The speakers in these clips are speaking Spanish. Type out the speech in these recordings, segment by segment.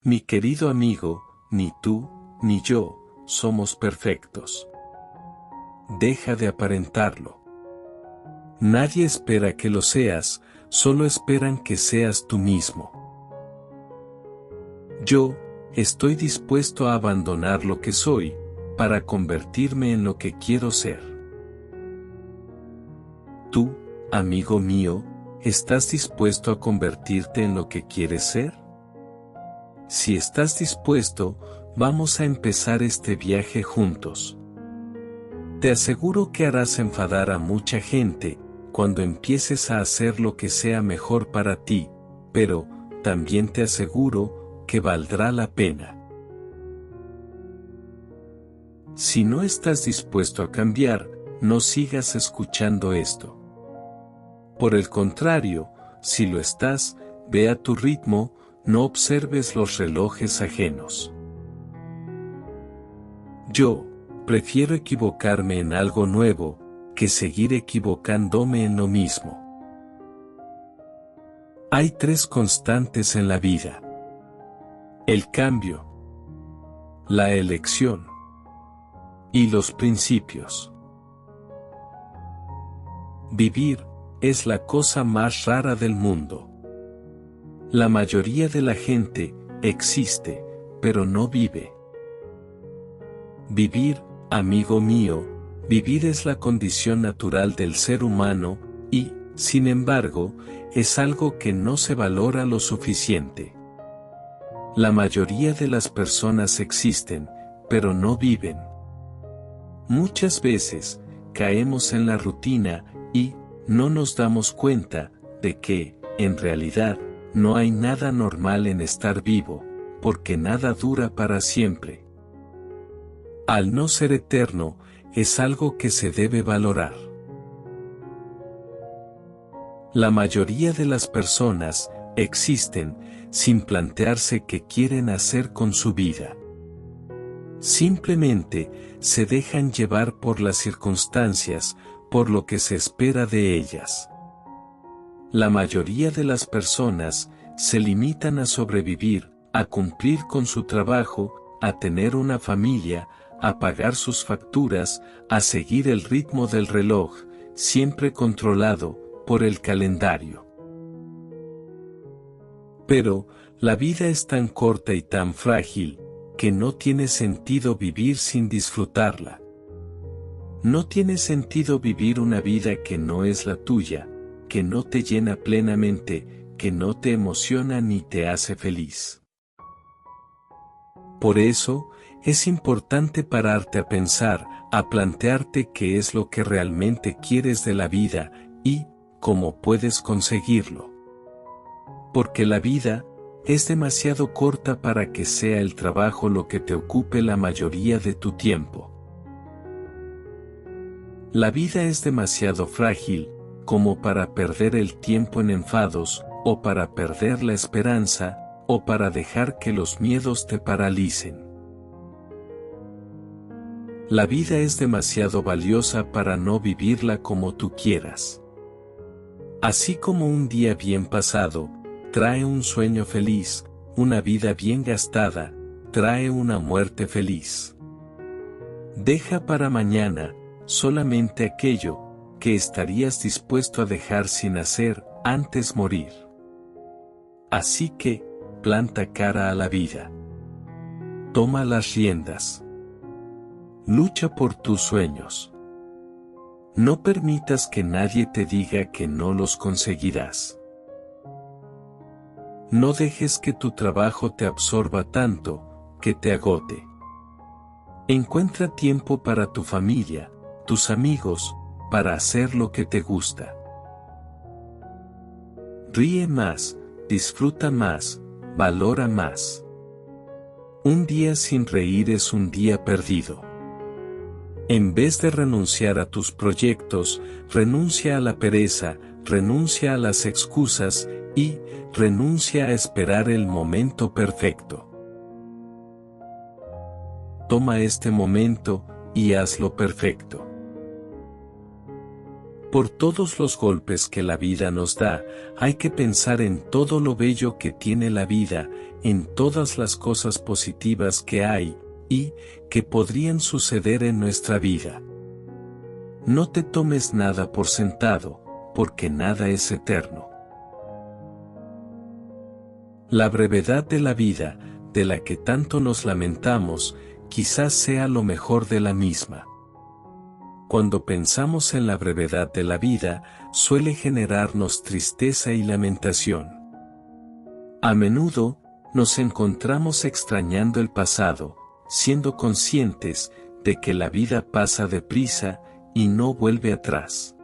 Mi querido amigo, ni tú, ni yo, somos perfectos. Deja de aparentarlo. Nadie espera que lo seas, solo esperan que seas tú mismo. Yo, estoy dispuesto a abandonar lo que soy, para convertirme en lo que quiero ser. Tú, amigo mío, ¿estás dispuesto a convertirte en lo que quieres ser? Si estás dispuesto, vamos a empezar este viaje juntos. Te aseguro que harás enfadar a mucha gente cuando empieces a hacer lo que sea mejor para ti, pero también te aseguro que valdrá la pena. Si no estás dispuesto a cambiar, no sigas escuchando esto. Por el contrario, si lo estás, ve a tu ritmo, no observes los relojes ajenos. Yo prefiero equivocarme en algo nuevo, que seguir equivocándome en lo mismo. Hay 3 constantes en la vida: el cambio, la elección y los principios. Vivir es la cosa más rara del mundo. La mayoría de la gente existe, pero no vive. Vivir, amigo mío, vivir es la condición natural del ser humano, y, sin embargo, es algo que no se valora lo suficiente. La mayoría de las personas existen, pero no viven. Muchas veces, caemos en la rutina, y no nos damos cuenta de que, en realidad, no hay nada normal en estar vivo, porque nada dura para siempre. Al no ser eterno, es algo que se debe valorar. La mayoría de las personas existen sin plantearse qué quieren hacer con su vida. Simplemente se dejan llevar por las circunstancias, por lo que se espera de ellas. La mayoría de las personas se limitan a sobrevivir, a cumplir con su trabajo, a tener una familia, a pagar sus facturas, a seguir el ritmo del reloj, siempre controlado por el calendario. Pero, la vida es tan corta y tan frágil, que no tiene sentido vivir sin disfrutarla. No tiene sentido vivir una vida que no es la tuya, que no te llena plenamente, que no te emociona ni te hace feliz. Por eso, es importante pararte a pensar, a plantearte qué es lo que realmente quieres de la vida, y cómo puedes conseguirlo. Porque la vida es demasiado corta para que sea el trabajo lo que te ocupe la mayoría de tu tiempo. La vida es demasiado frágil, como para perder el tiempo en enfados, o para perder la esperanza, o para dejar que los miedos te paralicen. La vida es demasiado valiosa para no vivirla como tú quieras. Así como un día bien pasado trae un sueño feliz, una vida bien gastada trae una muerte feliz. Deja para mañana solamente aquello que estarías dispuesto a dejar sin hacer antes morir. Así que, planta cara a la vida. Toma las riendas. Lucha por tus sueños. No permitas que nadie te diga que no los conseguirás. No dejes que tu trabajo te absorba tanto, que te agote. Encuentra tiempo para tu familia, tus amigos, para hacer lo que te gusta. Ríe más, disfruta más, valora más. Un día sin reír es un día perdido. En vez de renunciar a tus proyectos, renuncia a la pereza, renuncia a las excusas, y renuncia a esperar el momento perfecto. Toma este momento, y hazlo perfecto. Por todos los golpes que la vida nos da, hay que pensar en todo lo bello que tiene la vida, en todas las cosas positivas que hay, y que podrían suceder en nuestra vida. No te tomes nada por sentado, porque nada es eterno. La brevedad de la vida, de la que tanto nos lamentamos, quizás sea lo mejor de la misma. Cuando pensamos en la brevedad de la vida, suele generarnos tristeza y lamentación. A menudo, nos encontramos extrañando el pasado, siendo conscientes de que la vida pasa deprisa y no vuelve atrás.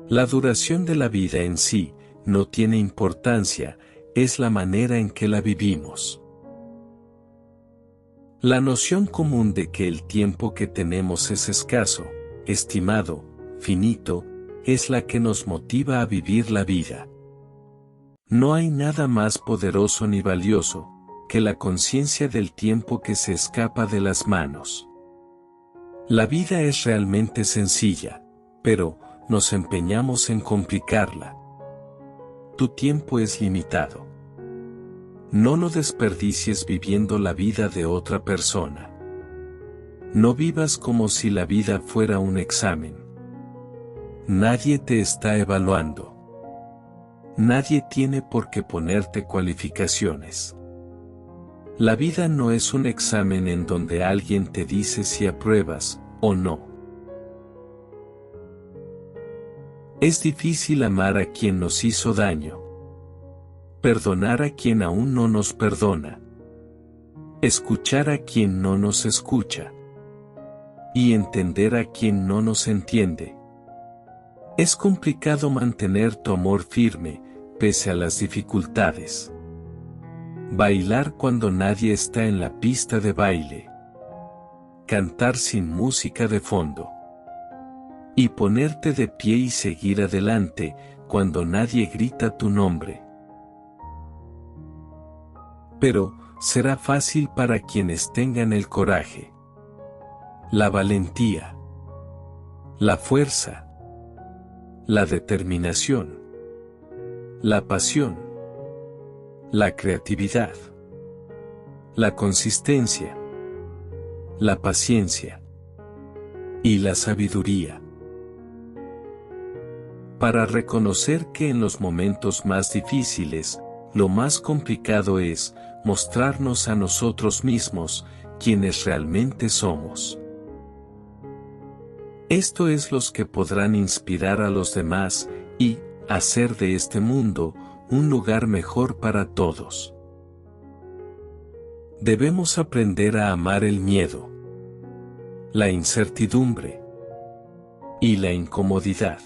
La duración de la vida en sí no tiene importancia, es la manera en que la vivimos. La noción común de que el tiempo que tenemos es escaso, estimado, finito, es la que nos motiva a vivir la vida. No hay nada más poderoso ni valioso que la conciencia del tiempo que se escapa de las manos. La vida es realmente sencilla, pero nos empeñamos en complicarla. Tu tiempo es limitado. No lo desperdicies viviendo la vida de otra persona. No vivas como si la vida fuera un examen. Nadie te está evaluando. Nadie tiene por qué ponerte cualificaciones. La vida no es un examen en donde alguien te dice si apruebas o no. Es difícil amar a quien nos hizo daño. Perdonar a quien aún no nos perdona. Escuchar a quien no nos escucha. Y entender a quien no nos entiende. Es complicado mantener tu amor firme, pese a las dificultades. Bailar cuando nadie está en la pista de baile. Cantar sin música de fondo. Y ponerte de pie y seguir adelante, cuando nadie grita tu nombre. Pero, será fácil para quienes tengan el coraje, la valentía, la fuerza, la determinación, la pasión, la creatividad, la consistencia, la paciencia y la sabiduría. Para reconocer que en los momentos más difíciles, lo más complicado es mostrarnos a nosotros mismos, quienes realmente somos. Esto es los que podrán inspirar a los demás y hacer de este mundo un lugar mejor para todos. Debemos aprender a amar el miedo, la incertidumbre y la incomodidad.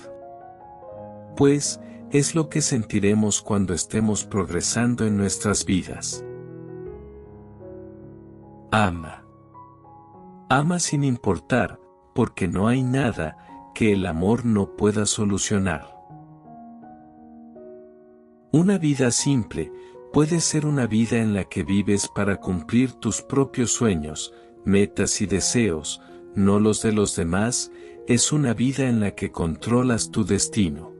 Pues, es lo que sentiremos cuando estemos progresando en nuestras vidas. Ama. Ama sin importar, porque no hay nada que el amor no pueda solucionar. Una vida simple puede ser una vida en la que vives para cumplir tus propios sueños, metas y deseos, no los de los demás. Es una vida en la que controlas tu destino.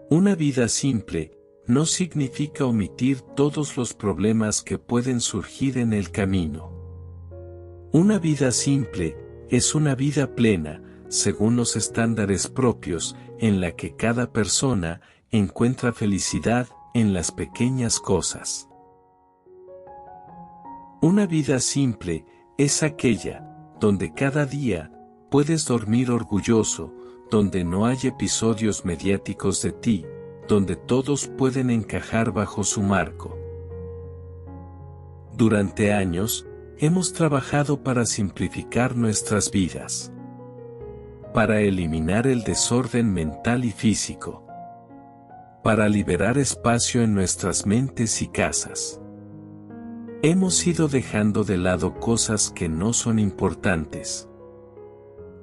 Una vida simple no significa omitir todos los problemas que pueden surgir en el camino. Una vida simple es una vida plena, según los estándares propios, en la que cada persona encuentra felicidad en las pequeñas cosas. Una vida simple es aquella donde cada día puedes dormir orgulloso, donde no hay episodios mediáticos de ti, donde todos pueden encajar bajo su marco. Durante años, hemos trabajado para simplificar nuestras vidas, para eliminar el desorden mental y físico, para liberar espacio en nuestras mentes y casas. Hemos ido dejando de lado cosas que no son importantes,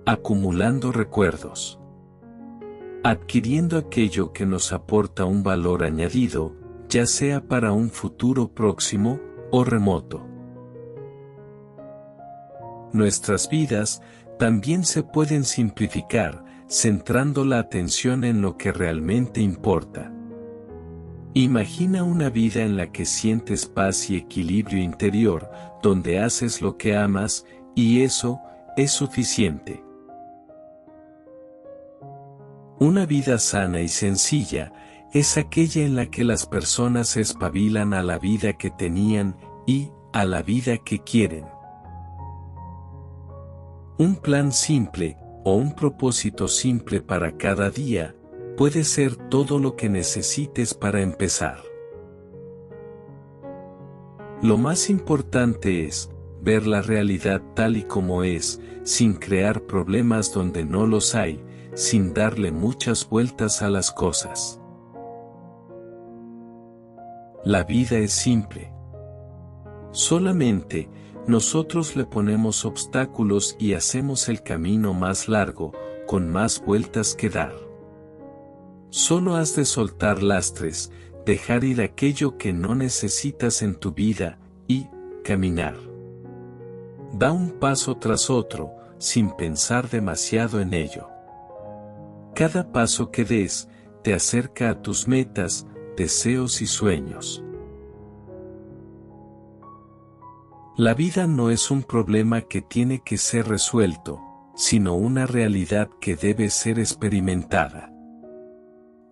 acumulando recuerdos, adquiriendo aquello que nos aporta un valor añadido, ya sea para un futuro próximo o remoto. Nuestras vidas también se pueden simplificar, centrando la atención en lo que realmente importa. Imagina una vida en la que sientes paz y equilibrio interior, donde haces lo que amas, y eso es suficiente. Una vida sana y sencilla es aquella en la que las personas se espabilan a la vida que tenían y a la vida que quieren. Un plan simple o un propósito simple para cada día puede ser todo lo que necesites para empezar. Lo más importante es ver la realidad tal y como es, sin crear problemas donde no los hay, sin darle muchas vueltas a las cosas. La vida es simple. Solamente, nosotros le ponemos obstáculos y hacemos el camino más largo, con más vueltas que dar. Solo has de soltar lastres, dejar ir aquello que no necesitas en tu vida, y caminar. Da un paso tras otro, sin pensar demasiado en ello. Cada paso que des, te acerca a tus metas, deseos y sueños. La vida no es un problema que tiene que ser resuelto, sino una realidad que debe ser experimentada.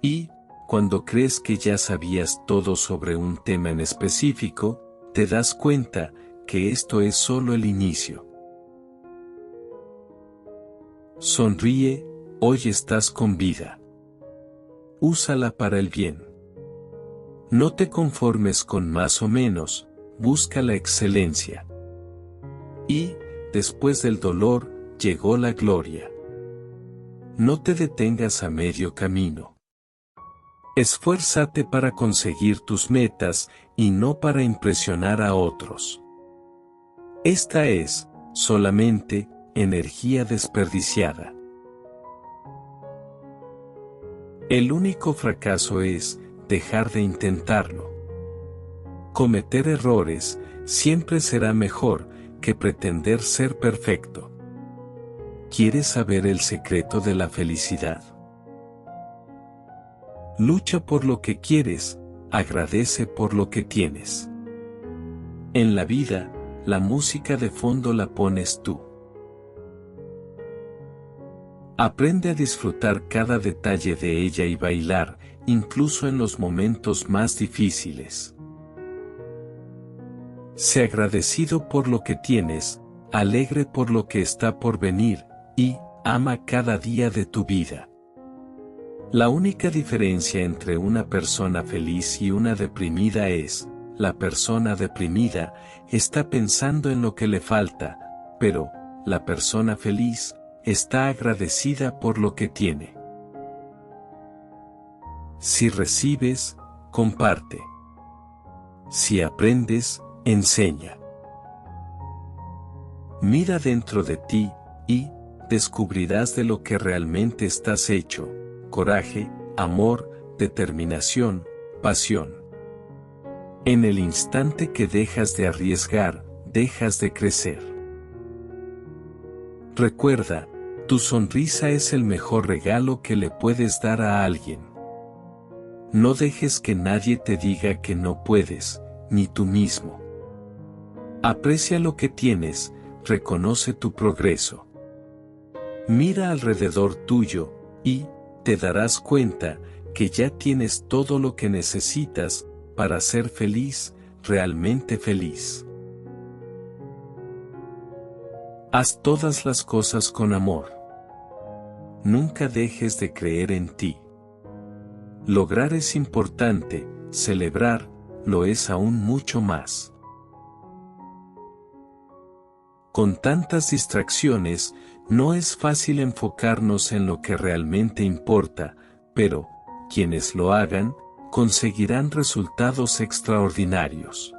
Y, cuando crees que ya sabías todo sobre un tema en específico, te das cuenta que esto es solo el inicio. Sonríe, hoy estás con vida. Úsala para el bien. No te conformes con más o menos, busca la excelencia. Y, después del dolor, llegó la gloria. No te detengas a medio camino. Esfuérzate para conseguir tus metas y no para impresionar a otros. Esta es, solamente, energía desperdiciada. El único fracaso es dejar de intentarlo. Cometer errores siempre será mejor que pretender ser perfecto. ¿Quieres saber el secreto de la felicidad? Lucha por lo que quieres, agradece por lo que tienes. En la vida, la música de fondo la pones tú. Aprende a disfrutar cada detalle de ella y bailar, incluso en los momentos más difíciles. Sé agradecido por lo que tienes, alegre por lo que está por venir, y ama cada día de tu vida. La única diferencia entre una persona feliz y una deprimida es, la persona deprimida está pensando en lo que le falta, pero la persona feliz está agradecida por lo que tiene. Si recibes, comparte. Si aprendes, enseña. Mira dentro de ti, y descubrirás de lo que realmente estás hecho: coraje, amor, determinación, pasión. En el instante que dejas de arriesgar, dejas de crecer. Recuerda, tu sonrisa es el mejor regalo que le puedes dar a alguien. No dejes que nadie te diga que no puedes, ni tú mismo. Aprecia lo que tienes, reconoce tu progreso. Mira alrededor tuyo, y te darás cuenta que ya tienes todo lo que necesitas para ser feliz, realmente feliz. Haz todas las cosas con amor. Nunca dejes de creer en ti. Lograr es importante, celebrar lo es aún mucho más. Con tantas distracciones, no es fácil enfocarnos en lo que realmente importa, pero, quienes lo hagan, conseguirán resultados extraordinarios.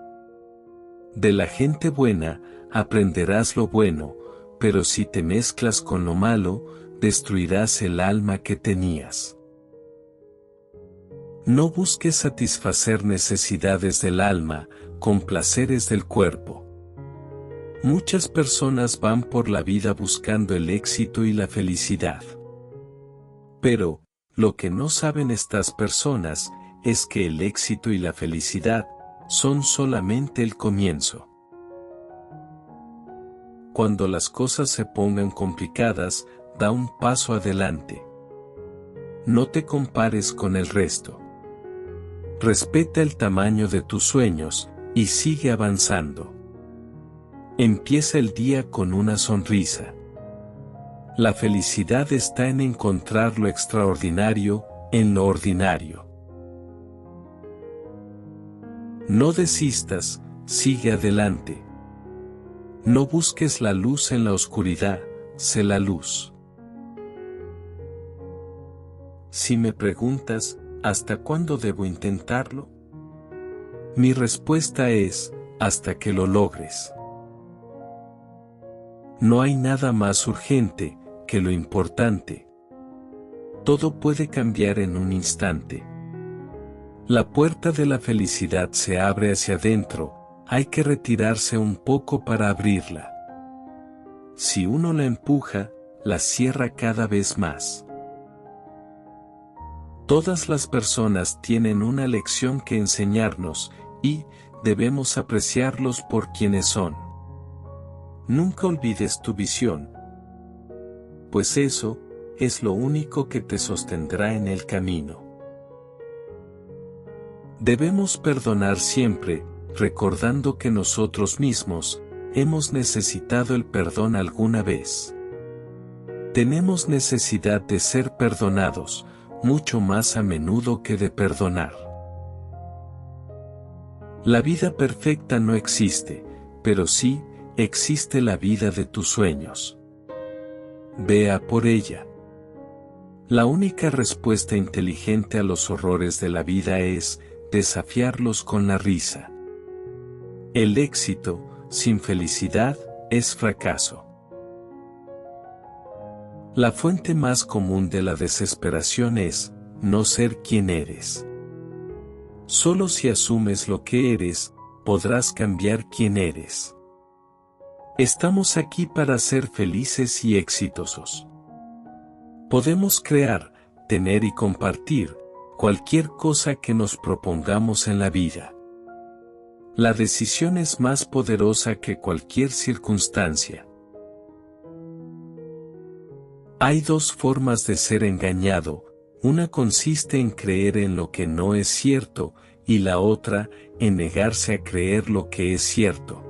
De la gente buena, aprenderás lo bueno, pero si te mezclas con lo malo, destruirás el alma que tenías. No busques satisfacer necesidades del alma, con placeres del cuerpo. Muchas personas van por la vida buscando el éxito y la felicidad. Pero, lo que no saben estas personas, es que el éxito y la felicidad son solamente el comienzo. Cuando las cosas se pongan complicadas, da un paso adelante. No te compares con el resto. Respeta el tamaño de tus sueños y sigue avanzando. Empieza el día con una sonrisa. La felicidad está en encontrar lo extraordinario en lo ordinario. No desistas, sigue adelante. No busques la luz en la oscuridad, sé la luz. Si me preguntas, ¿hasta cuándo debo intentarlo? Mi respuesta es, hasta que lo logres. No hay nada más urgente que lo importante. Todo puede cambiar en un instante. La puerta de la felicidad se abre hacia adentro, hay que retirarse un poco para abrirla. Si uno la empuja, la cierra cada vez más. Todas las personas tienen una lección que enseñarnos, y debemos apreciarlos por quienes son. Nunca olvides tu visión, pues eso es lo único que te sostendrá en el camino. Debemos perdonar siempre, recordando que nosotros mismos hemos necesitado el perdón alguna vez. Tenemos necesidad de ser perdonados, mucho más a menudo que de perdonar. La vida perfecta no existe, pero sí existe la vida de tus sueños. Vea por ella. La única respuesta inteligente a los horrores de la vida es desafiarlos con la risa. El éxito, sin felicidad, es fracaso. La fuente más común de la desesperación es no ser quien eres. Solo si asumes lo que eres, podrás cambiar quién eres. Estamos aquí para ser felices y exitosos. Podemos crear, tener y compartir cualquier cosa que nos propongamos en la vida. La decisión es más poderosa que cualquier circunstancia. Hay dos formas de ser engañado, una consiste en creer en lo que no es cierto, y la otra, en negarse a creer lo que es cierto.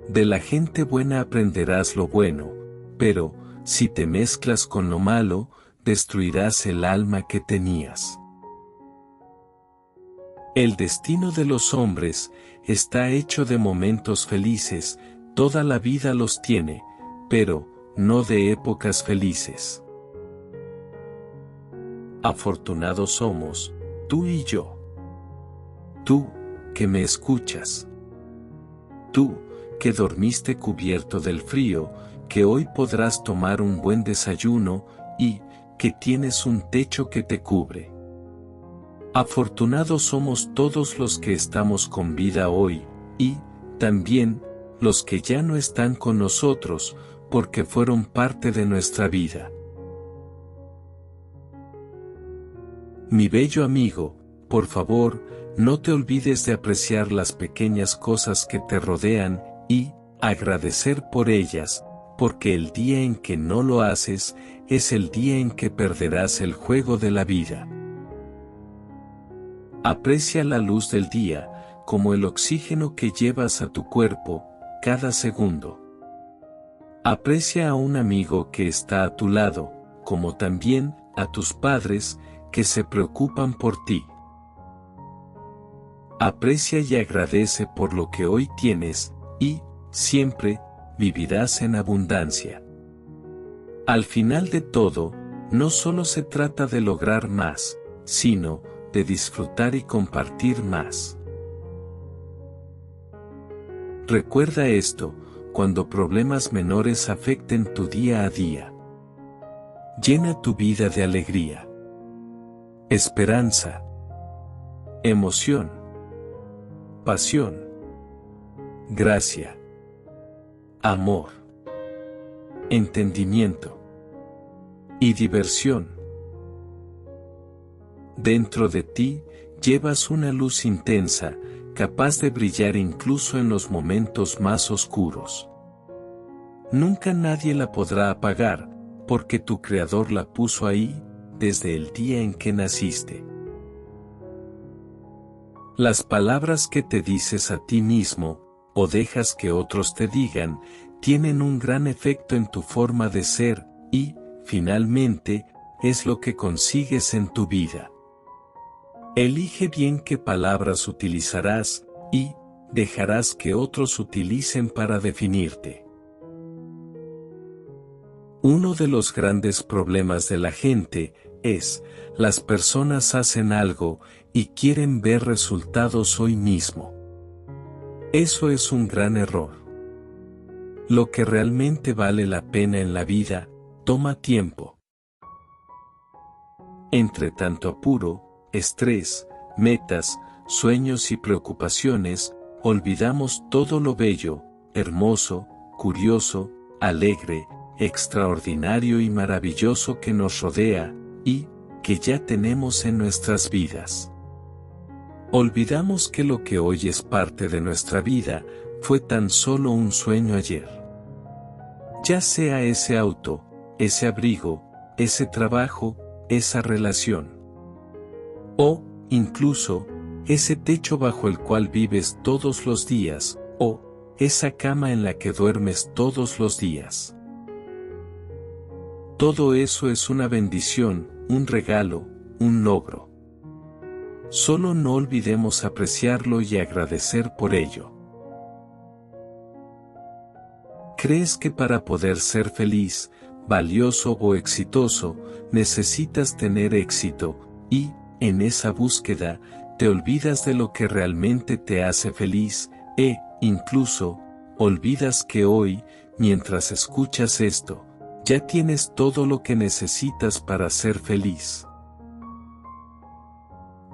De la gente buena aprenderás lo bueno, pero, si te mezclas con lo malo, destruirás el alma que tenías. El destino de los hombres está hecho de momentos felices, toda la vida los tiene, pero no de épocas felices. Afortunados somos, tú y yo. Tú, que me escuchas. Tú, que dormiste cubierto del frío, que hoy podrás tomar un buen desayuno, y que tienes un techo que te cubre. Afortunados somos todos los que estamos con vida hoy, y, también, los que ya no están con nosotros, porque fueron parte de nuestra vida. Mi bello amigo, por favor, no te olvides de apreciar las pequeñas cosas que te rodean, y agradecer por ellas, porque el día en que no lo haces, es el día en que perderás el juego de la vida. Aprecia la luz del día, como el oxígeno que llevas a tu cuerpo, cada segundo. Aprecia a un amigo que está a tu lado, como también a tus padres, que se preocupan por ti. Aprecia y agradece por lo que hoy tienes, y, siempre, vivirás en abundancia. Al final de todo, no solo se trata de lograr más, sino de disfrutar y compartir más. Recuerda esto, cuando problemas menores afecten tu día a día. Llena tu vida de alegría, esperanza, emoción, pasión, gracia, amor, entendimiento y diversión. Dentro de ti, llevas una luz intensa, capaz de brillar incluso en los momentos más oscuros. Nunca nadie la podrá apagar, porque tu Creador la puso ahí, desde el día en que naciste. Las palabras que te dices a ti mismo, o dejas que otros te digan, tienen un gran efecto en tu forma de ser, y, finalmente, es lo que consigues en tu vida. Elige bien qué palabras utilizarás, y dejarás que otros utilicen para definirte. Uno de los grandes problemas de la gente es, las personas hacen algo y quieren ver resultados hoy mismo. Eso es un gran error. Lo que realmente vale la pena en la vida, toma tiempo. Entre tanto apuro, estrés, metas, sueños y preocupaciones, olvidamos todo lo bello, hermoso, curioso, alegre, extraordinario y maravilloso que nos rodea, y que ya tenemos en nuestras vidas. Olvidamos que lo que hoy es parte de nuestra vida, fue tan solo un sueño ayer. Ya sea ese auto, ese abrigo, ese trabajo, esa relación. O, incluso, ese techo bajo el cual vives todos los días, o, esa cama en la que duermes todos los días. Todo eso es una bendición, un regalo, un logro. Solo no olvidemos apreciarlo y agradecer por ello. ¿Crees que para poder ser feliz, valioso o exitoso, necesitas tener éxito, y, en esa búsqueda, te olvidas de lo que realmente te hace feliz, incluso, olvidas que hoy, mientras escuchas esto, ya tienes todo lo que necesitas para ser feliz?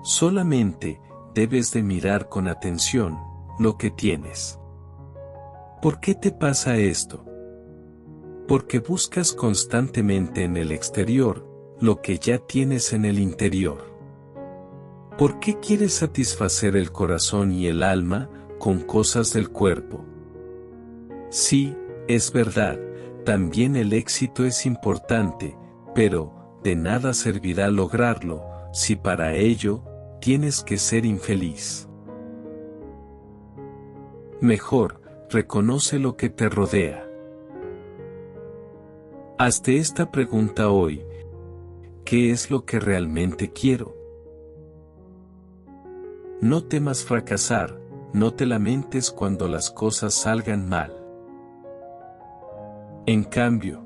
Solamente, debes de mirar con atención, lo que tienes. ¿Por qué te pasa esto? Porque buscas constantemente en el exterior, lo que ya tienes en el interior. ¿Por qué quieres satisfacer el corazón y el alma, con cosas del cuerpo? Sí, es verdad, también el éxito es importante, pero, de nada servirá lograrlo, si para ello, tienes que ser infeliz. Mejor, reconoce lo que te rodea. Hazte esta pregunta hoy: ¿qué es lo que realmente quiero? No temas fracasar, no te lamentes cuando las cosas salgan mal. En cambio,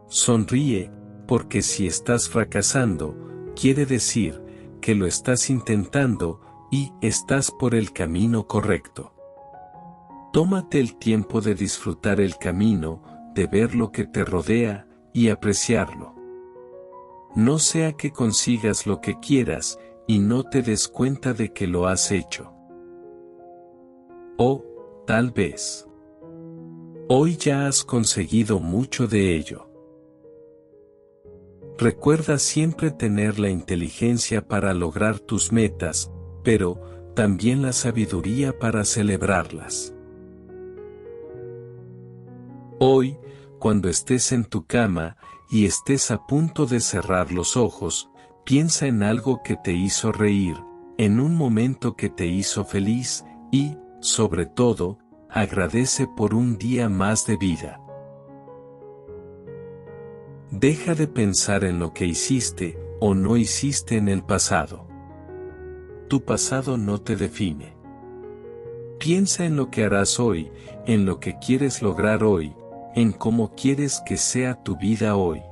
sonríe, porque si estás fracasando, quiere decir que lo estás intentando y estás por el camino correcto. Tómate el tiempo de disfrutar el camino, de ver lo que te rodea y apreciarlo. No sea que consigas lo que quieras y no te des cuenta de que lo has hecho. O, tal vez, hoy ya has conseguido mucho de ello. Recuerda siempre tener la inteligencia para lograr tus metas, pero también la sabiduría para celebrarlas. Hoy, cuando estés en tu cama y estés a punto de cerrar los ojos, piensa en algo que te hizo reír, en un momento que te hizo feliz, y, sobre todo, agradece por un día más de vida. Deja de pensar en lo que hiciste o no hiciste en el pasado. Tu pasado no te define. Piensa en lo que harás hoy, en lo que quieres lograr hoy, en cómo quieres que sea tu vida hoy.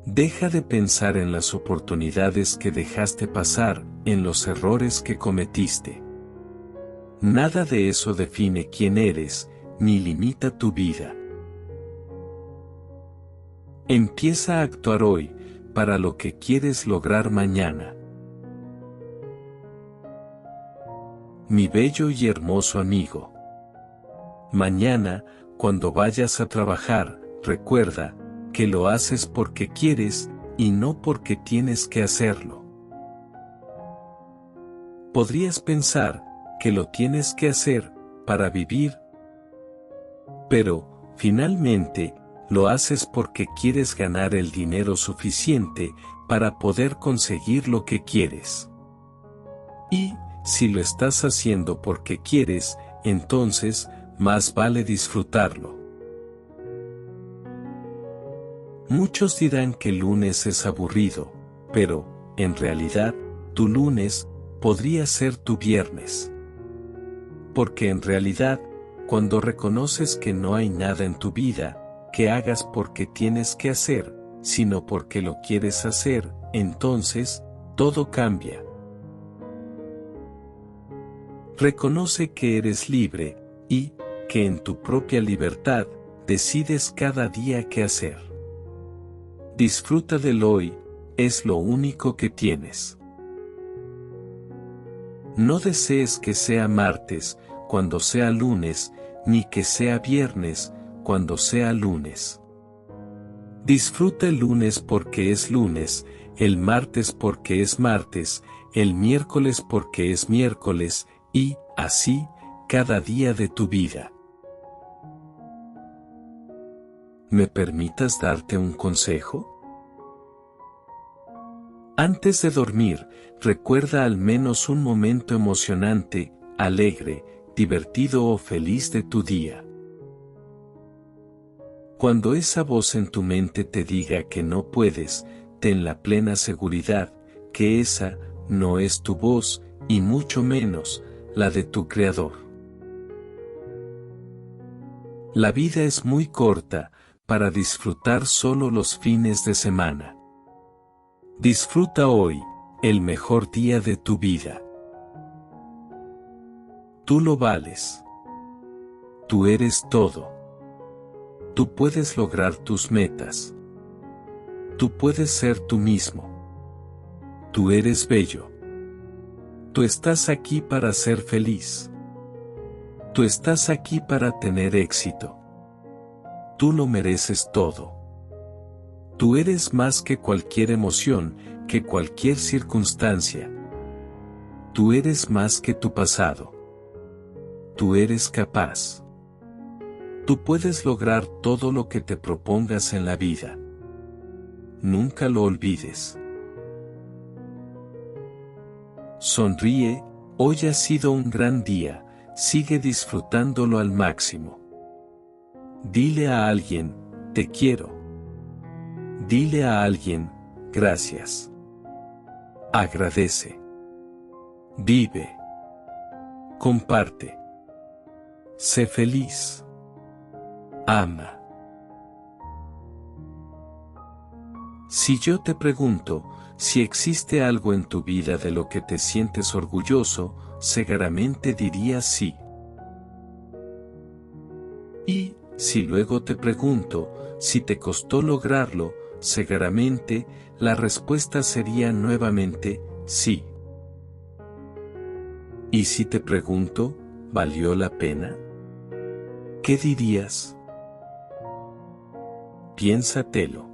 Deja de pensar en las oportunidades que dejaste pasar, en los errores que cometiste. Nada de eso define quién eres, ni limita tu vida. Empieza a actuar hoy, para lo que quieres lograr mañana. Mi bello y hermoso amigo. Mañana, cuando vayas a trabajar, recuerda que lo haces porque quieres y no porque tienes que hacerlo. Podrías pensar que lo tienes que hacer para vivir, pero, finalmente, lo haces porque quieres ganar el dinero suficiente para poder conseguir lo que quieres. Y, si lo estás haciendo porque quieres, entonces, más vale disfrutarlo. Muchos dirán que el lunes es aburrido, pero, en realidad, tu lunes podría ser tu viernes. Porque en realidad, cuando reconoces que no hay nada en tu vida que hagas porque tienes que hacer, sino porque lo quieres hacer, entonces, todo cambia. Reconoce que eres libre, y, que en tu propia libertad, decides cada día qué hacer. Disfruta del hoy, es lo único que tienes. No desees que sea martes, cuando sea lunes, ni que sea viernes, cuando sea lunes. Disfruta el lunes porque es lunes, el martes porque es martes, el miércoles porque es miércoles, y, así, cada día de tu vida. ¿Me permitas darte un consejo? Antes de dormir, recuerda al menos un momento emocionante, alegre, divertido o feliz de tu día. Cuando esa voz en tu mente te diga que no puedes, ten la plena seguridad que esa no es tu voz, y mucho menos la de tu Creador. La vida es muy corta para disfrutar solo los fines de semana. Disfruta hoy, el mejor día de tu vida. Tú lo vales. Tú eres todo. Tú puedes lograr tus metas. Tú puedes ser tú mismo. Tú eres bello. Tú estás aquí para ser feliz. Tú estás aquí para tener éxito. Tú lo mereces todo. Tú eres más que cualquier emoción, que cualquier circunstancia. Tú eres más que tu pasado. Tú eres capaz. Tú puedes lograr todo lo que te propongas en la vida. Nunca lo olvides. Sonríe, hoy ha sido un gran día, sigue disfrutándolo al máximo. Dile a alguien, te quiero. Dile a alguien, gracias. Agradece. Vive. Comparte. Sé feliz. Ama. Si yo te pregunto, si existe algo en tu vida de lo que te sientes orgulloso, seguramente dirías sí. Y, si luego te pregunto, si te costó lograrlo, seguramente, la respuesta sería nuevamente, sí. ¿Y si te pregunto, ¿valió la pena? ¿Qué dirías? Piénsatelo.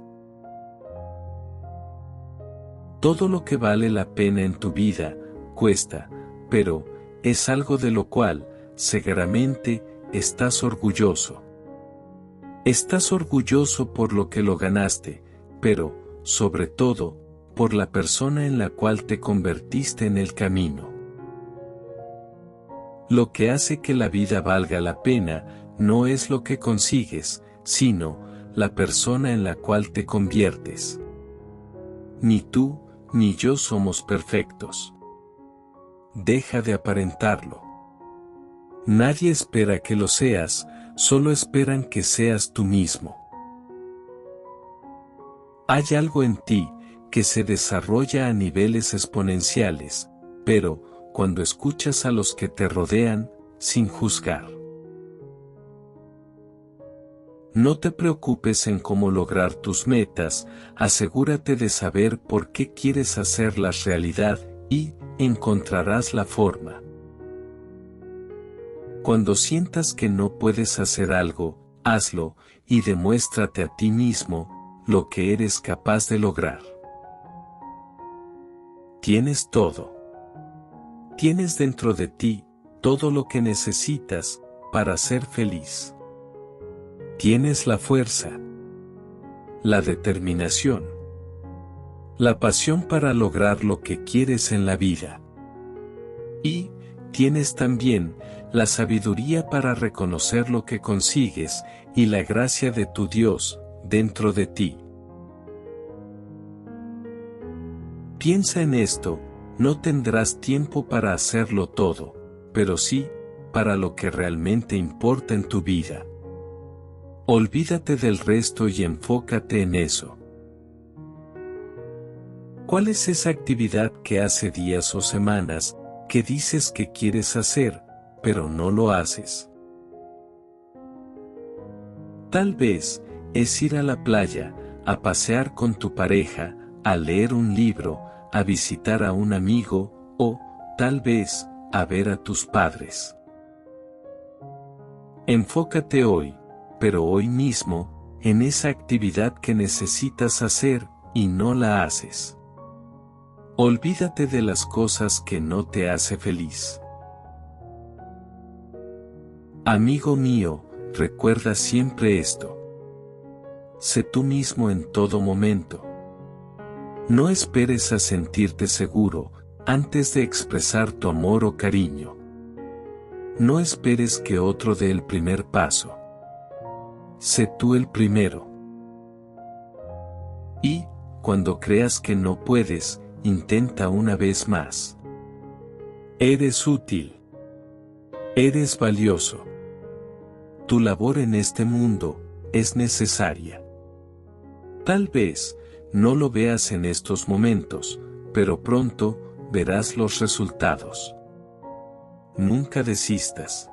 Todo lo que vale la pena en tu vida, cuesta, pero, es algo de lo cual, seguramente, estás orgulloso. Estás orgulloso por lo que lo ganaste, pero, sobre todo, por la persona en la cual te convertiste en el camino. Lo que hace que la vida valga la pena, no es lo que consigues, sino, la persona en la cual te conviertes. Ni tú, ni yo somos perfectos. Deja de aparentarlo. Nadie espera que lo seas, solo esperan que seas tú mismo. Hay algo en ti, que se desarrolla a niveles exponenciales, pero, cuando escuchas a los que te rodean, sin juzgar. No te preocupes en cómo lograr tus metas, asegúrate de saber por qué quieres hacerlas realidad, y, encontrarás la forma. Cuando sientas que no puedes hacer algo, hazlo, y demuéstrate a ti mismo, lo que eres capaz de lograr. Tienes todo. Tienes dentro de ti todo lo que necesitas para ser feliz. Tienes la fuerza, la determinación, la pasión para lograr lo que quieres en la vida. Y tienes también la sabiduría para reconocer lo que consigues y la gracia de tu Dios dentro de ti. Piensa en esto, no tendrás tiempo para hacerlo todo, pero sí, para lo que realmente importa en tu vida. Olvídate del resto y enfócate en eso. ¿Cuál es esa actividad que hace días o semanas que dices que quieres hacer, pero no lo haces? Tal vez es ir a la playa, a pasear con tu pareja, a leer un libro, a visitar a un amigo, o, tal vez, a ver a tus padres. Enfócate hoy, pero hoy mismo, en esa actividad que necesitas hacer, y no la haces. Olvídate de las cosas que no te hace feliz. Amigo mío, recuerda siempre esto. Sé tú mismo en todo momento. No esperes a sentirte seguro antes de expresar tu amor o cariño. No esperes que otro dé el primer paso. Sé tú el primero. Y, cuando creas que no puedes, intenta una vez más. Eres útil. Eres valioso. Tu labor en este mundo es necesaria. Tal vez no lo veas en estos momentos, pero pronto verás los resultados. Nunca desistas.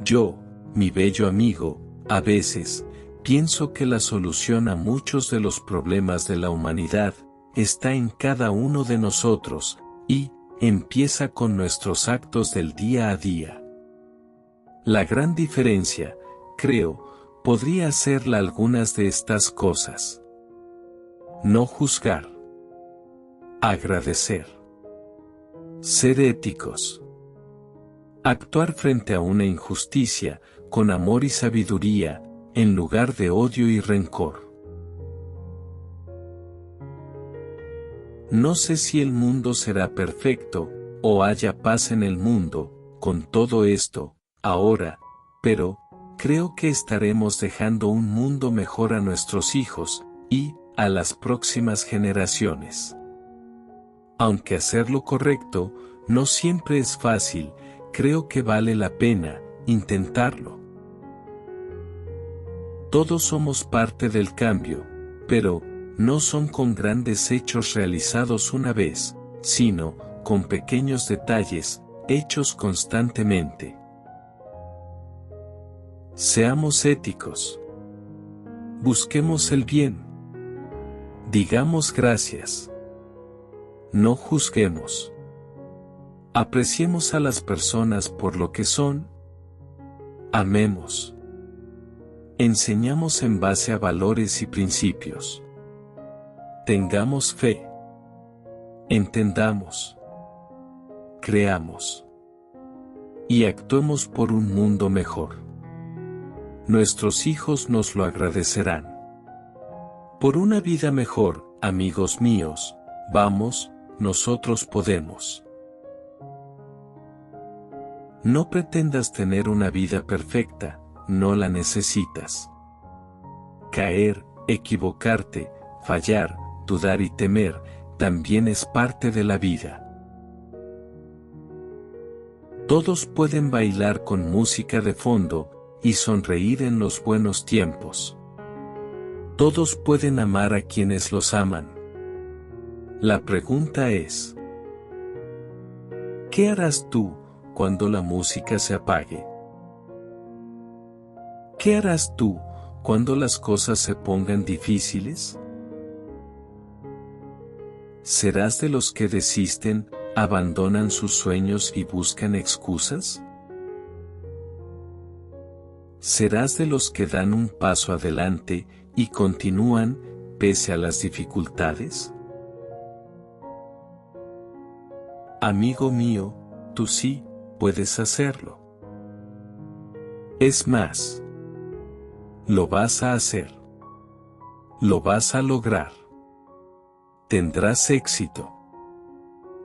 Yo, mi bello amigo, a veces, pienso que la solución a muchos de los problemas de la humanidad está en cada uno de nosotros, y empieza con nuestros actos del día a día. La gran diferencia, creo, podría ser algunas de estas cosas. No juzgar. Agradecer. Ser éticos. Actuar frente a una injusticia, con amor y sabiduría, en lugar de odio y rencor. No sé si el mundo será perfecto, o haya paz en el mundo, con todo esto, ahora, pero, creo que estaremos dejando un mundo mejor a nuestros hijos, y a las próximas generaciones. Aunque hacer lo correcto, no siempre es fácil, creo que vale la pena intentarlo. Todos somos parte del cambio, pero no son con grandes hechos realizados una vez, sino con pequeños detalles, hechos constantemente. Seamos éticos. Busquemos el bien. Digamos gracias. No juzguemos. Apreciemos a las personas por lo que son. Amemos. Enseñamos en base a valores y principios. Tengamos fe. Entendamos. Creamos. Y actuemos por un mundo mejor. Nuestros hijos nos lo agradecerán. Por una vida mejor, amigos míos, vamos, nosotros podemos. No pretendas tener una vida perfecta, no la necesitas. Caer, equivocarte, fallar, dudar y temer, también es parte de la vida. Todos pueden bailar con música de fondo, y sonreír en los buenos tiempos. Todos pueden amar a quienes los aman. La pregunta es: ¿qué harás tú cuando la música se apague? ¿Qué harás tú cuando las cosas se pongan difíciles? ¿Serás de los que desisten, abandonan sus sueños y buscan excusas? ¿Serás de los que dan un paso adelante y continúan, pese a las dificultades? Amigo mío, tú sí puedes hacerlo. Es más, lo vas a hacer. Lo vas a lograr. Tendrás éxito.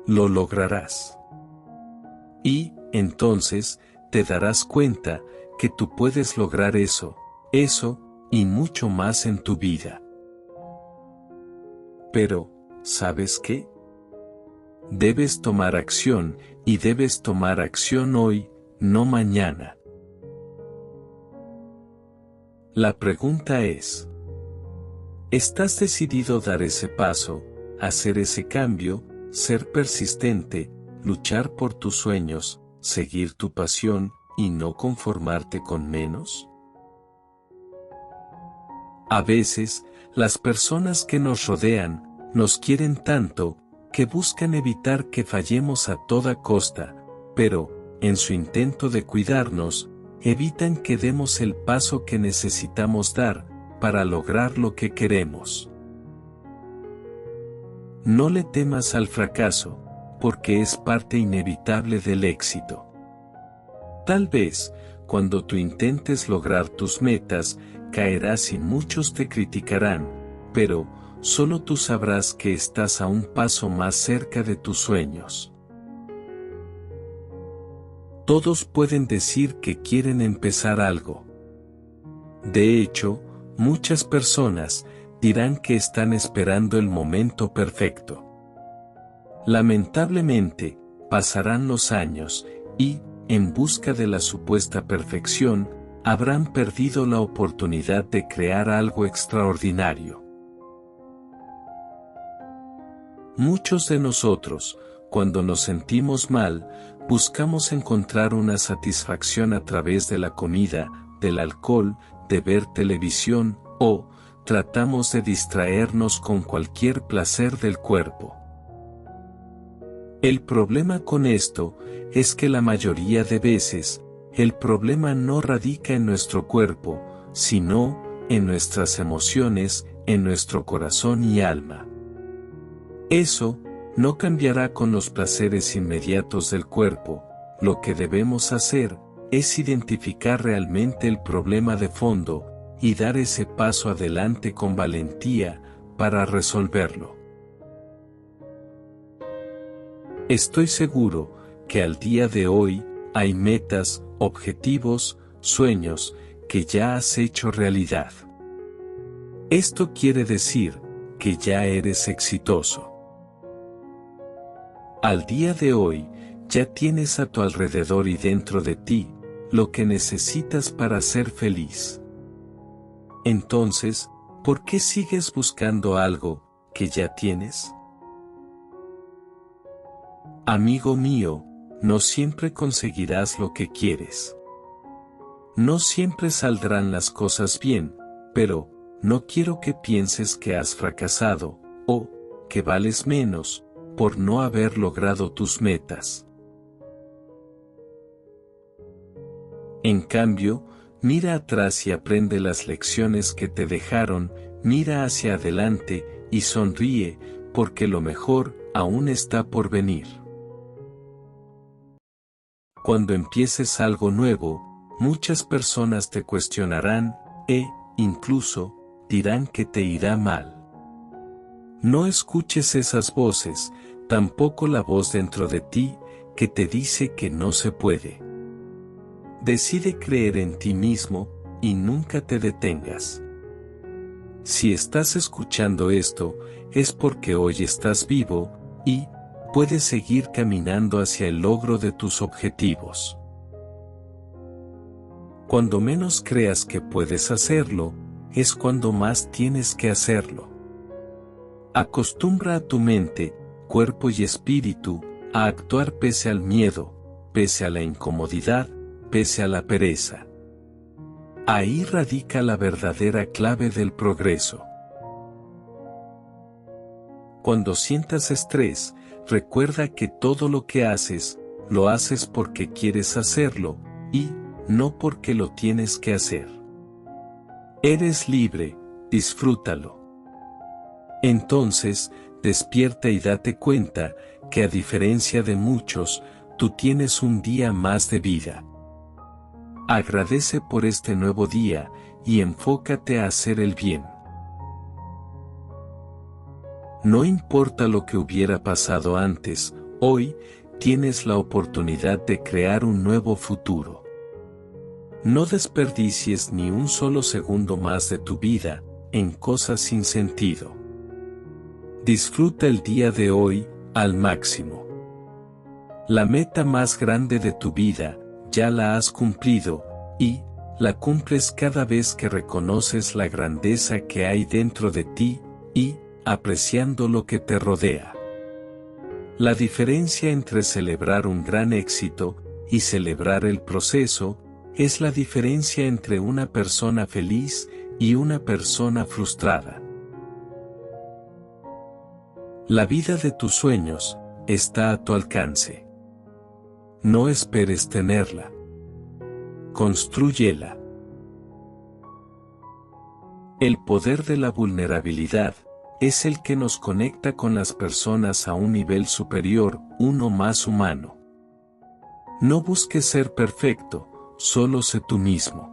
Lo lograrás. Y, entonces, te darás cuenta que tú puedes lograr eso, y mucho más en tu vida. Pero, ¿sabes qué? Debes tomar acción, y debes tomar acción hoy, no mañana. La pregunta es: ¿estás decidido a dar ese paso, hacer ese cambio, ser persistente, luchar por tus sueños, seguir tu pasión, y no conformarte con menos? A veces, las personas que nos rodean, nos quieren tanto, que buscan evitar que fallemos a toda costa, pero, en su intento de cuidarnos, evitan que demos el paso que necesitamos dar, para lograr lo que queremos. No le temas al fracaso, porque es parte inevitable del éxito. Tal vez, cuando tú intentes lograr tus metas, caerás y muchos te criticarán, pero, solo tú sabrás que estás a un paso más cerca de tus sueños. Todos pueden decir que quieren empezar algo. De hecho, muchas personas dirán que están esperando el momento perfecto. Lamentablemente, pasarán los años, y, en busca de la supuesta perfección, habrán perdido la oportunidad de crear algo extraordinario. Muchos de nosotros, cuando nos sentimos mal, buscamos encontrar una satisfacción a través de la comida, del alcohol, de ver televisión, o tratamos de distraernos con cualquier placer del cuerpo. El problema con esto es que la mayoría de veces, el problema no radica en nuestro cuerpo, sino en nuestras emociones, en nuestro corazón y alma. Eso no cambiará con los placeres inmediatos del cuerpo. Lo que debemos hacer es identificar realmente el problema de fondo y dar ese paso adelante con valentía para resolverlo. Estoy seguro que al día de hoy hay metas, objetivos, sueños que ya has hecho realidad. Esto quiere decir que ya eres exitoso. Al día de hoy, ya tienes a tu alrededor y dentro de ti lo que necesitas para ser feliz. Entonces, ¿por qué sigues buscando algo que ya tienes? Amigo mío, no siempre conseguirás lo que quieres. No siempre saldrán las cosas bien, pero no quiero que pienses que has fracasado, o que vales menos, por no haber logrado tus metas. En cambio, mira atrás y aprende las lecciones que te dejaron, mira hacia adelante y sonríe, porque lo mejor aún está por venir. Cuando empieces algo nuevo, muchas personas te cuestionarán, incluso, dirán que te irá mal. No escuches esas voces, tampoco la voz dentro de ti, que te dice que no se puede. Decide creer en ti mismo, y nunca te detengas. Si estás escuchando esto, es porque hoy estás vivo, y puedes seguir caminando hacia el logro de tus objetivos. Cuando menos creas que puedes hacerlo, es cuando más tienes que hacerlo. Acostumbra a tu mente, cuerpo y espíritu, a actuar pese al miedo, pese a la incomodidad, pese a la pereza. Ahí radica la verdadera clave del progreso. Cuando sientas estrés, recuerda que todo lo que haces, lo haces porque quieres hacerlo, y no porque lo tienes que hacer. Eres libre, disfrútalo. Entonces, despierta y date cuenta que a diferencia de muchos, tú tienes un día más de vida. Agradece por este nuevo día y enfócate a hacer el bien. No importa lo que hubiera pasado antes, hoy tienes la oportunidad de crear un nuevo futuro. No desperdicies ni un solo segundo más de tu vida en cosas sin sentido. Disfruta el día de hoy al máximo. La meta más grande de tu vida ya la has cumplido, y la cumples cada vez que reconoces la grandeza que hay dentro de ti y apreciando lo que te rodea. La diferencia entre celebrar un gran éxito y celebrar el proceso es la diferencia entre una persona feliz y una persona frustrada. La vida de tus sueños está a tu alcance. No esperes tenerla. Constrúyela. El poder de la vulnerabilidad es el que nos conecta con las personas a un nivel superior, uno más humano. No busques ser perfecto, solo sé tú mismo.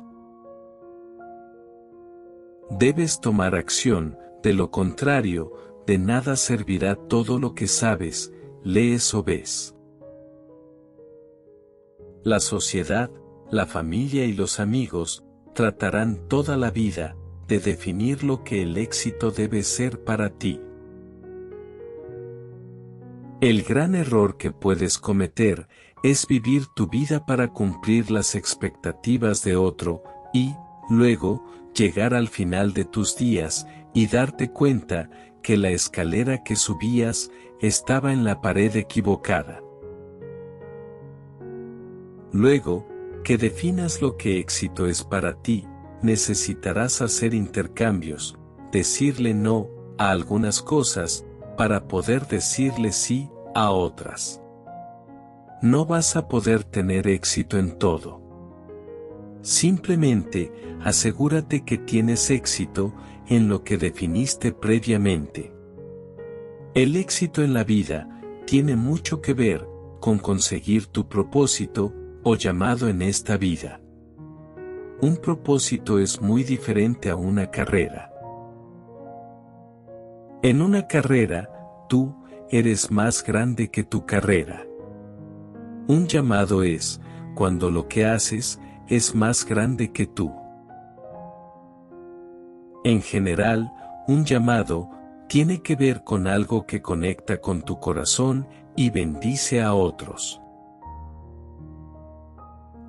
Debes tomar acción, de lo contrario, de nada servirá todo lo que sabes, lees o ves. La sociedad, la familia y los amigos tratarán toda la vida de definir lo que el éxito debe ser para ti. El gran error que puedes cometer es vivir tu vida para cumplir las expectativas de otro, y, luego, llegar al final de tus días y darte cuenta que la escalera que subías estaba en la pared equivocada. Luego, que definas lo que éxito es para ti, necesitarás hacer intercambios, decirle no a algunas cosas, para poder decirle sí a otras. No vas a poder tener éxito en todo. Simplemente, asegúrate que tienes éxito en lo que definiste previamente. El éxito en la vida tiene mucho que ver con conseguir tu propósito o llamado en esta vida. Un propósito es muy diferente a una carrera. En una carrera, tú eres más grande que tu carrera. Un llamado es cuando lo que haces es más grande que tú. En general, un llamado tiene que ver con algo que conecta con tu corazón y bendice a otros.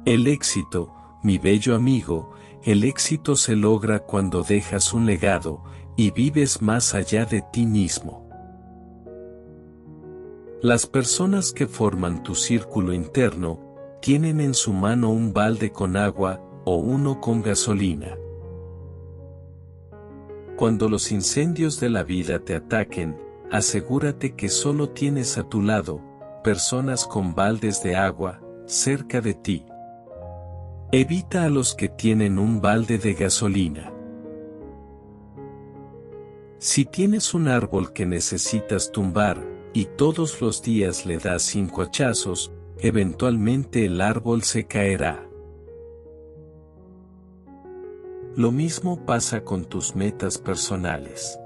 El éxito, mi bello amigo, el éxito se logra cuando dejas un legado y vives más allá de ti mismo. Las personas que forman tu círculo interno tienen en su mano un balde con agua o uno con gasolina. Cuando los incendios de la vida te ataquen, asegúrate que solo tienes a tu lado personas con baldes de agua cerca de ti. Evita a los que tienen un balde de gasolina. Si tienes un árbol que necesitas tumbar, y todos los días le das 5 hachazos, eventualmente el árbol se caerá. Lo mismo pasa con tus metas personales.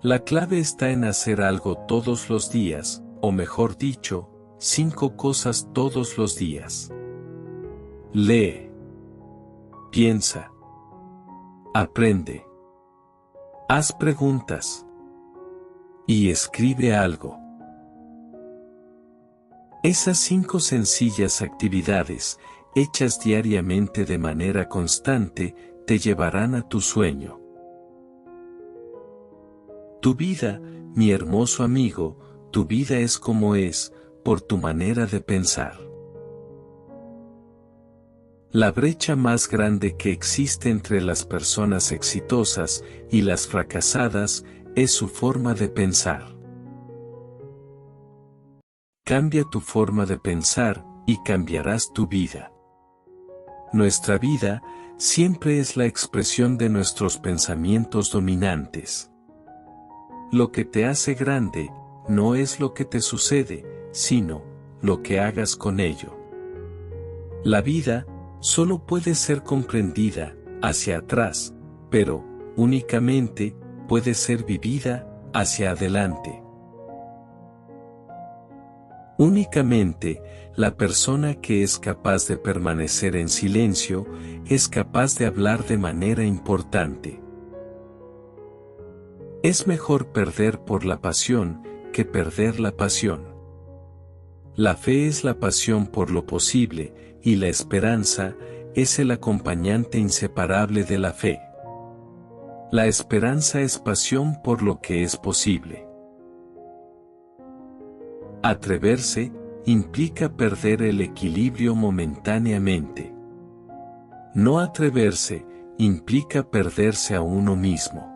La clave está en hacer algo todos los días, o mejor dicho, 5 cosas todos los días. Lee. Piensa. Aprende. Haz preguntas. Y escribe algo. Esas 5 sencillas actividades, hechas diariamente de manera constante, te llevarán a tu sueño. Tu vida, mi hermoso amigo, tu vida es como es, por tu manera de pensar. La brecha más grande que existe entre las personas exitosas y las fracasadas es su forma de pensar. Cambia tu forma de pensar y cambiarás tu vida. Nuestra vida siempre es la expresión de nuestros pensamientos dominantes. Lo que te hace grande, no es lo que te sucede, sino lo que hagas con ello. La vida solo puede ser comprendida hacia atrás, pero únicamente puede ser vivida hacia adelante. Únicamente la persona que es capaz de permanecer en silencio es capaz de hablar de manera importante. Es mejor perder por la pasión que perder la pasión. La fe es la pasión por lo posible, y la esperanza es el acompañante inseparable de la fe. La esperanza es pasión por lo que es posible. Atreverse implica perder el equilibrio momentáneamente. No atreverse implica perderse a uno mismo.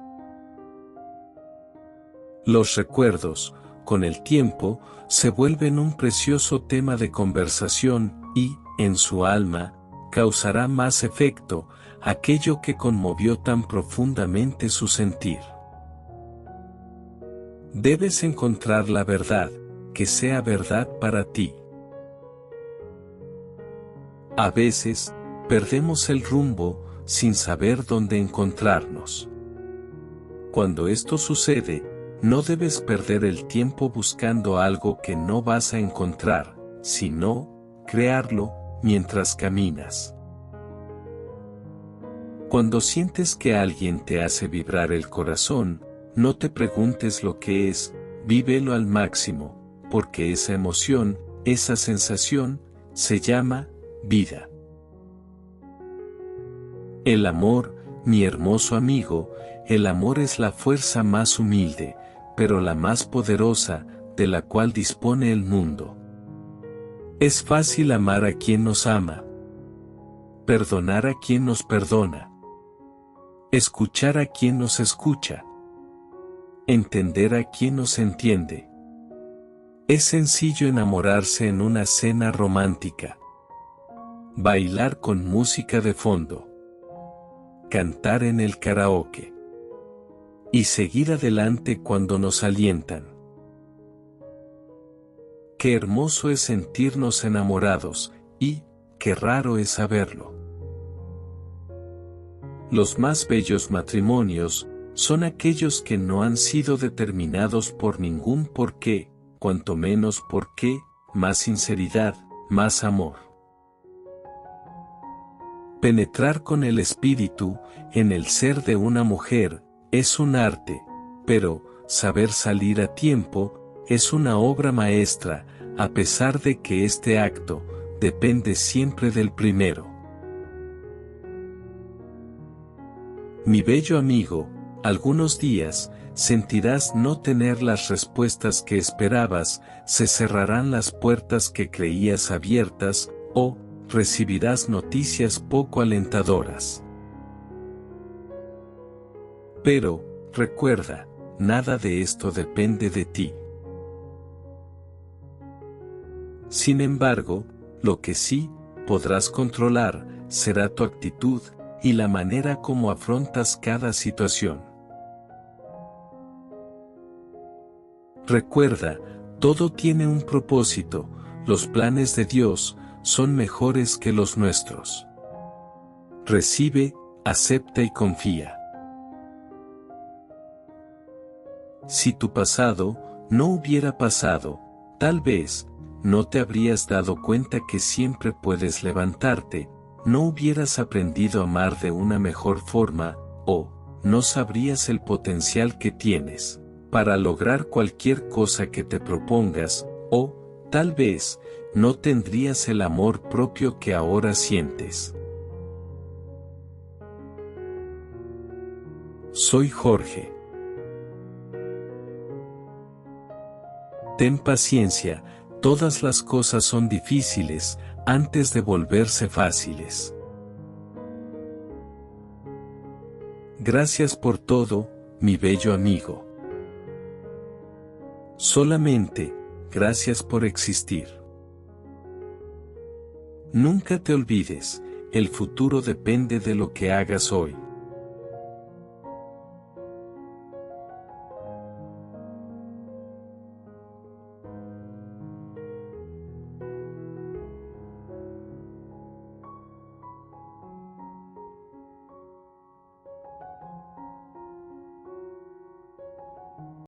Los recuerdos, con el tiempo, se vuelven un precioso tema de conversación y, en su alma, causará más efecto aquello que conmovió tan profundamente su sentir. Debes encontrar la verdad, que sea verdad para ti. A veces, perdemos el rumbo, sin saber dónde encontrarnos. Cuando esto sucede, no debes perder el tiempo buscando algo que no vas a encontrar, sino crearlo mientras caminas. Cuando sientes que alguien te hace vibrar el corazón, no te preguntes lo que es, vívelo al máximo, porque esa emoción, esa sensación, se llama vida. El amor, mi hermoso amigo, el amor es la fuerza más humilde, pero la más poderosa, de la cual dispone el mundo. Es fácil amar a quien nos ama, perdonar a quien nos perdona, escuchar a quien nos escucha, entender a quien nos entiende. Es sencillo enamorarse en una cena romántica, bailar con música de fondo, cantar en el karaoke y seguir adelante cuando nos alientan. Qué hermoso es sentirnos enamorados, y qué raro es saberlo. Los más bellos matrimonios son aquellos que no han sido determinados por ningún porqué, cuanto menos por qué, más sinceridad, más amor. Penetrar con el espíritu en el ser de una mujer es un arte, pero saber salir a tiempo es una obra maestra, a pesar de que este acto depende siempre del primero. Mi bello amigo, algunos días sentirás no tener las respuestas que esperabas, se cerrarán las puertas que creías abiertas, o recibirás noticias poco alentadoras. Pero, recuerda, nada de esto depende de ti. Sin embargo, lo que sí podrás controlar será tu actitud y la manera como afrontas cada situación. Recuerda, todo tiene un propósito, los planes de Dios son mejores que los nuestros. Recibe, acepta y confía. Si tu pasado no hubiera pasado, tal vez no te habrías dado cuenta que siempre puedes levantarte, no hubieras aprendido a amar de una mejor forma, o no sabrías el potencial que tienes para lograr cualquier cosa que te propongas, o tal vez no tendrías el amor propio que ahora sientes. Soy Jorge. Ten paciencia, todas las cosas son difíciles antes de volverse fáciles. Gracias por todo, mi bello amigo. Solamente, gracias por existir. Nunca te olvides, el futuro depende de lo que hagas hoy.